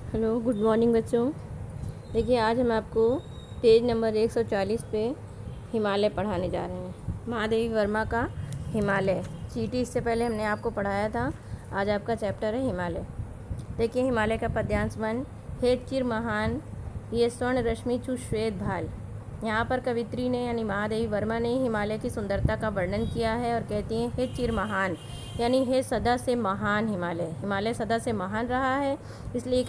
Hello, good morning बच्चों। देखिए, आज हम आपको पेज नंबर 140 पे हिमालय पढ़ाने जा रहे हैं। महादेवी वर्मा का हिमालय चीटी, इससे पहले हमने आपको पढ़ाया था। आज आपका चैप्टर है हिमालय। देखिए, हिमालय का पद्यांश 1। हे चिर महान ये स्वर्ण रश्मि छु श्वेत भाल। यहाँ पर कवित्री ने यानी महादेवी वर्मा ने हिमालय की सुंदरता का वर्णन किया है और कहती हैं हे चिर महान, यानी हे सदा से महान हिमालय। हिमालय सदा से महान रहा है, इसलिए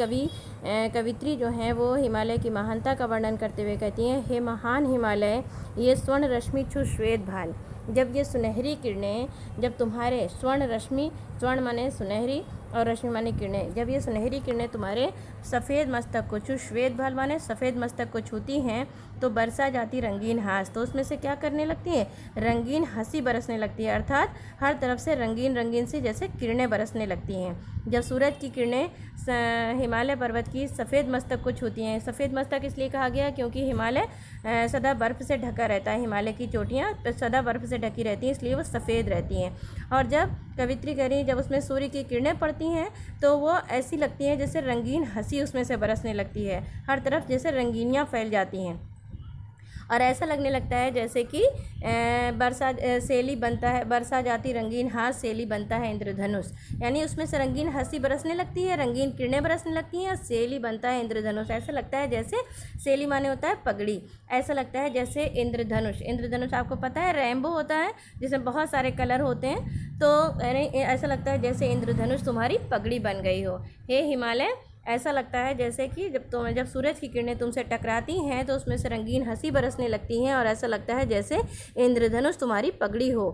कवित्री जो हैं वो हिमालय की महानता का वर्णन करते हुए कहती हैं हे महान हिमालय ये स्वर्ण रश्मि छु श्वेत भाल। जब ये सुनहरी किरणें, जब तुम्हारे स्वर्ण रश्मि, स्वर्ण माने सुनहरी और रश्मि माने किरणें, जब ये सुनहरी किरणें तुम्हारे सफ़ेद मस्तक को छू, श्वेत भाल माने सफ़ेद मस्तक को छूती हैं तो बरसा जाती रंगीन हास। तो उसमें से क्या करने लगती है? रंगीन हंसी बरसने लगती है, अर्थात हर तरफ से रंगीन रंगीन सी जैसे किरणें बरसने लगती हैं। जब सूरज की किरणें हिमालय पर्वत की सफ़ेद मस्तक को छूती हैं। सफ़ेद मस्तक इसलिए कहा गया क्योंकि हिमालय सदा बर्फ़ से ढका रहता है। हिमालय की चोटियाँ सदा बर्फ़ से ढकी रहती हैं, इसलिए वो सफ़ेद रहती हैं। और जब कवित्री कह रही है जब उसमें सूर्य की किरणें पड़ती हैं तो वो ऐसी लगती हैं जैसे रंगीन हंसी उसमें से बरसने लगती है, हर तरफ जैसे रंगीनियाँ फैल जाती हैं और ऐसा लगने लगता है जैसे कि सेली बनता है, बरसा जाती रंगीन हाथ सेली बनता है इंद्रधनुष। यानी उसमें से रंगीन हंसी बरसने लगती है, रंगीन किरणें बरसने लगती हैं और सेली बनता है इंद्रधनुष। ऐसा लगता है जैसे, सेली माने होता है पगड़ी, ऐसा लगता है जैसे इंद्रधनुष। इंद्रधनुष आपको पता है रेनबो होता है जिसमें बहुत सारे कलर होते हैं, तो ऐसा लगता है जैसे इंद्रधनुष तुम्हारी पगड़ी बन गई हो। हे हिमालय, ऐसा लगता है जैसे कि जब सूरज की किरणें तुमसे टकराती हैं तो उसमें से रंगीन हंसी बरसने लगती हैं और ऐसा लगता है जैसे इंद्रधनुष तुम्हारी पगड़ी हो।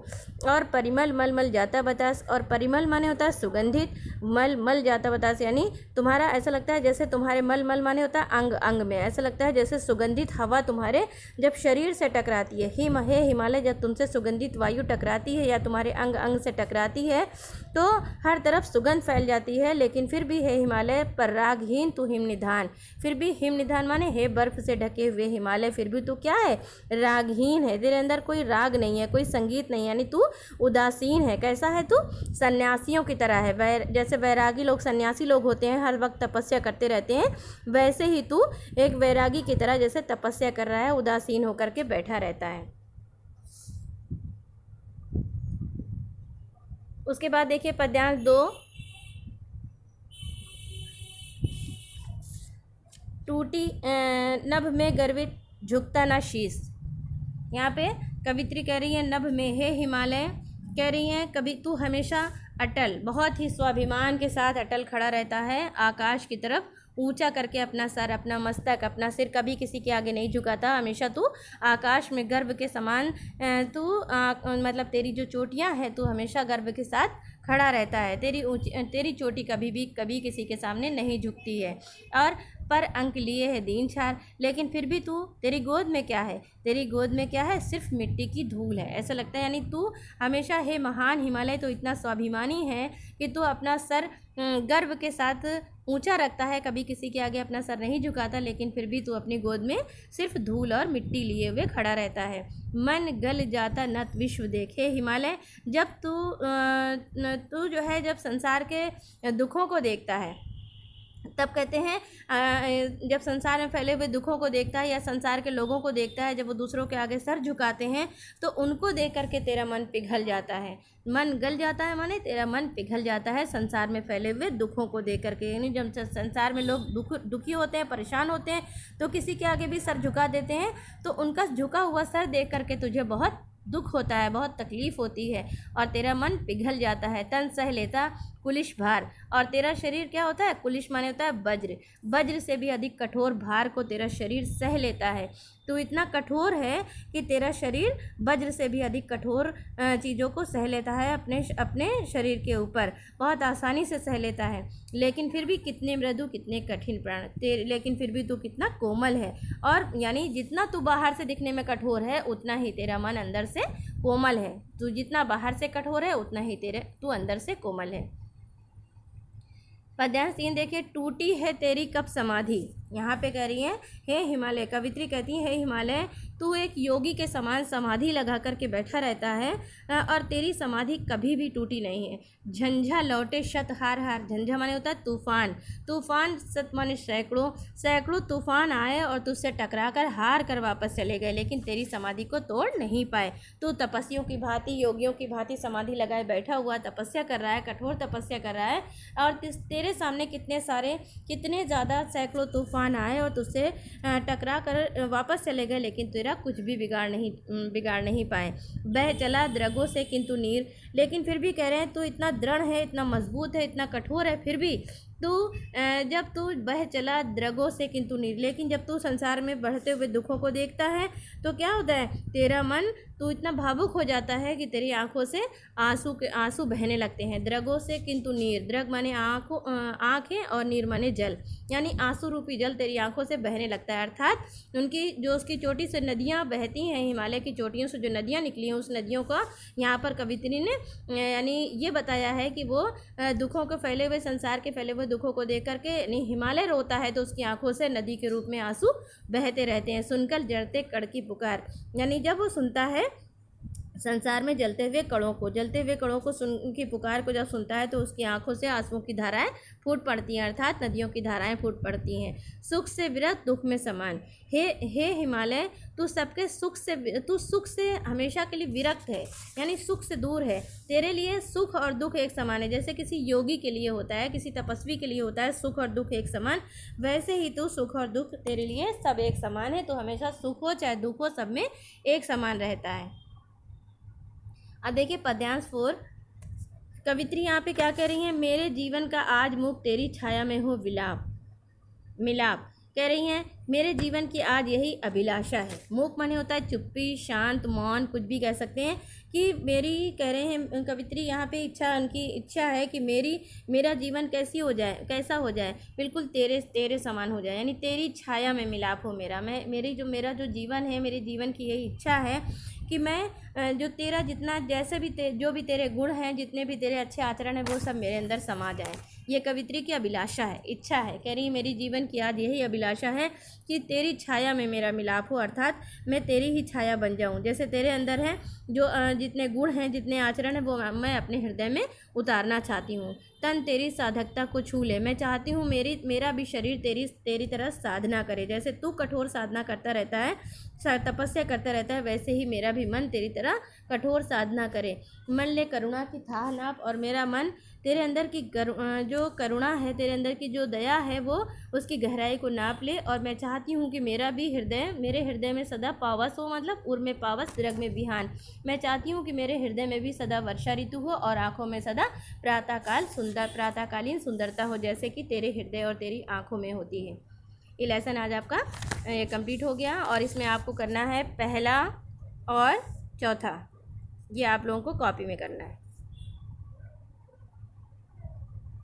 और परिमल मल मल जाता बतास, और परिमल माने होता है सुगंधित, मल मल जाता बतास यानी तुम्हारा ऐसा लगता है जैसे तुम्हारे मल मल माने होता है अंग अंग में, ऐसा लगता है जैसे सुगंधित हवा तुम्हारे जब शरीर से टकराती है। हे हिमालय, जब तुमसे सुगंधित वायु टकराती है या तुम्हारे अंग अंग से टकराती है तो हर तरफ सुगंध फैल जाती है। लेकिन फिर भी हे हिमालय पर रागहीन तू हिम निधान, फिर भी हिम निधान माने हे बर्फ से ढके हुए हिमालय, फिर भी तू क्या है? रागहीन है, तेरे अंदर कोई राग नहीं है, कोई संगीत नहीं, यानी तू उदासीन है। कैसा है तू? सन्यासियों की तरह है। जैसे वैरागी लोग, सन्यासी लोग होते हैं, हर वक्त तपस्या करते रहते हैं, वैसे ही तू एक वैरागी की तरह जैसे तपस्या कर रहा है, उदासीन होकर के बैठा रहता है। उसके बाद देखिए पद्यांश 2। टूटी नभ में गर्वित झुकता ना शीश। यहाँ पे कवित्री कह रही है नभ में, हे हिमालय कह रही हैं कभी तू हमेशा अटल, बहुत ही स्वाभिमान के साथ अटल खड़ा रहता है, आकाश की तरफ ऊंचा करके अपना सर, अपना मस्तक, अपना सिर कभी किसी के आगे नहीं झुकाता। हमेशा तू आकाश में गर्व के समान मतलब तेरी जो चोटियाँ हैं तू हमेशा गर्व के साथ खड़ा रहता है। तेरी चोटी कभी किसी के सामने नहीं झुकती है। और पर अंक लिए है दीन छार, लेकिन फिर भी तू, तेरी गोद में क्या है? तेरी गोद में क्या है? सिर्फ मिट्टी की धूल है, ऐसा लगता है। यानी तू हमेशा, हे महान हिमालय, तो इतना स्वाभिमानी है कि तू अपना सर गर्व के साथ ऊंचा रखता है, कभी किसी के आगे अपना सर नहीं झुकाता, लेकिन फिर भी तू अपनी गोद में सिर्फ धूल और मिट्टी लिए हुए खड़ा रहता है। मन गल जाता नत विश्व देखे हिमालय, जब तू जो है जब संसार के दुखों को देखता है तब कहते हैं जब संसार में फैले हुए दुखों को देखता है या संसार के लोगों को देखता है, जब वो दूसरों के आगे सर झुकाते हैं तो उनको देख करके तेरा मन पिघल जाता है। मन गल जाता है माने तेरा मन पिघल जाता है संसार में फैले हुए दुखों को देख करके। यानी जब संसार में लोग दुखी होते हैं, परेशान होते हैं, तो किसी के आगे भी सर झुका देते हैं, तो उनका झुका हुआ सर देख करके तुझे बहुत दुख होता है, बहुत तकलीफ़ होती है और तेरा मन पिघल जाता है। तन सह लेता कुलिश भार, और तेरा शरीर क्या होता है? कुलिश माने होता है वज्र, वज्र से भी अधिक कठोर भार को तेरा शरीर सह लेता है। तो इतना कठोर है कि तेरा शरीर वज्र से भी अधिक कठोर चीज़ों को सह लेता है, अपने शरीर के ऊपर बहुत आसानी से सह लेता है। लेकिन फिर भी कितने मृदु, कितने कठिन प्राण तेरे, लेकिन फिर भी तू कितना कोमल है। और यानी जितना तू बाहर से दिखने में कठोर है उतना ही तेरा मन अंदर से कोमल है। तू जितना बाहर से कठोर है उतना ही तू अंदर से कोमल है। पद्यांश 3 देखिए, टूटी है तेरी कब समाधि, यहाँ पे कह रही है, हे हिमालय, कवित्री कहती है, हे हिमालय, तू एक योगी के समान समाधि लगा करके बैठा रहता है और तेरी समाधि कभी भी टूटी नहीं है। झंझा लौटे शत हार हार, झंझा माने होता है तूफान, तूफान सत माने सैकड़ों, सैकड़ों तूफान आए और तुझसे टकरा कर हार कर वापस चले गए, लेकिन तेरी समाधि को तोड़ नहीं पाए। तू तपस्वियों की भांति, योगियों की भांति समाधि लगाए बैठा हुआ तपस्या कर रहा है, कठोर तपस्या कर रहा है, और तेरे सामने कितने ज़्यादा सैकड़ों तूफान आए और तुझसे टकरा कर वापस चले गए, लेकिन तेरा कुछ भी बिगाड़ नहीं पाए। बह चला द्रगों से किंतु नीर, लेकिन फिर भी कह रहे हैं तू इतना दृढ़ है, इतना मजबूत है, इतना कठोर है, फिर भी जब तू बह चला द्रगों से किंतु नीर, लेकिन जब तू संसार में बढ़ते हुए दुखों को देखता है तो क्या होता है, तेरा मन, तू इतना भावुक हो जाता है कि तेरी आंखों से आंसू बहने लगते हैं। द्रगों से किंतु नीर, द्रग माने आँखें और नीर माने जल, यानी आंसू रूपी जल तेरी आंखों से बहने लगता है। अर्थात उसकी चोटी से नदियाँ बहती हैं, हिमालय की चोटियों से जो नदियाँ निकली हैं, उस नदियों का यहाँ पर कवित्री ने यानी ये बताया है कि वो दुखों के फैले हुए, संसार के फैले हुए दुखों को देख करके हिमालय रोता है तो उसकी आंखों से नदी के रूप में आंसू बहते रहते हैं। सुनकर जड़ते कड़ की पुकार, यानी जब वो सुनता है संसार में जलते हुए कणों को की पुकार को जब सुनता है तो उसकी आंखों से आंसुओं की धाराएं फूट पड़ती हैं, अर्थात नदियों की धाराएं फूट पड़ती हैं। सुख से विरत दुख में समान, हे हिमालय, तू सुख से हमेशा के लिए विरक्त है, यानी सुख से दूर है। तेरे लिए सुख और दुख एक समान है, जैसे किसी योगी के लिए होता है, किसी तपस्वी के लिए होता है सुख और दुख एक समान, वैसे ही तू सुख और दुख तेरे लिए सब एक समान है। तो हमेशा सुख हो चाहे दुख हो, सब में एक समान रहता है। अब देखिए पद्यांश 4, कवित्री यहाँ पे क्या कह रही हैं, मेरे जीवन का आज मुख तेरी छाया में हो मिलाप कह रही हैं, मेरे जीवन की आज यही अभिलाषा है। मूक माने होता है चुप्पी, शांत, मौन, कुछ भी कह सकते हैं कि मेरी, कह रहे हैं कवित्री यहाँ पे उनकी इच्छा है कि मेरा जीवन कैसा हो जाए, बिल्कुल तेरे समान हो जाए, यानी तेरी छाया में मिलाप हो मेरा जो जीवन है, मेरे जीवन की यही इच्छा है कि मैं जो तेरा जितना जैसे भी जो भी तेरे गुण हैं, जितने भी तेरे अच्छे आचरण हैं, वो सब मेरे अंदर समा जाए। ये कवित्री की अभिलाषा है, इच्छा है, कह रही है मेरी जीवन की आज यही अभिलाषा है कि तेरी छाया में मेरा मिलाप हो, अर्थात मैं तेरी ही छाया बन जाऊं। जैसे तेरे अंदर है जो जितने गुण हैं, जितने आचरण हैं, वो मैं अपने हृदय में उतारना चाहती हूँ। तन तेरी साधकता को छू ले, मैं चाहती हूँ मेरा भी शरीर तेरी तरह साधना करे। जैसे तू कठोर साधना करता रहता है, तपस्या करता रहता है, वैसे ही मेरा भी मन तेरी तरह कठोर साधना करे। मन ले करुणा की थाह नाप, और मेरा मन तेरे अंदर की जो करुणा है, तेरे अंदर की जो दया है, वो उसकी गहराई को नाप ले। और मैं चाहती हूँ कि मेरे हृदय में सदा पावस हो, मतलब उर में पावस, रग में बिहान। मैं चाहती हूँ कि मेरे हृदय में भी सदा वर्षा ऋतु हो और आँखों में सदा प्रातःकालीन सुंदरता हो, जैसे कि तेरे हृदय और तेरी आँखों में होती है। ये लेसन आज आपका कंप्लीट हो गया, और इसमें आपको करना है पहला और चौथा, ये आप लोगों को कॉपी में करना है।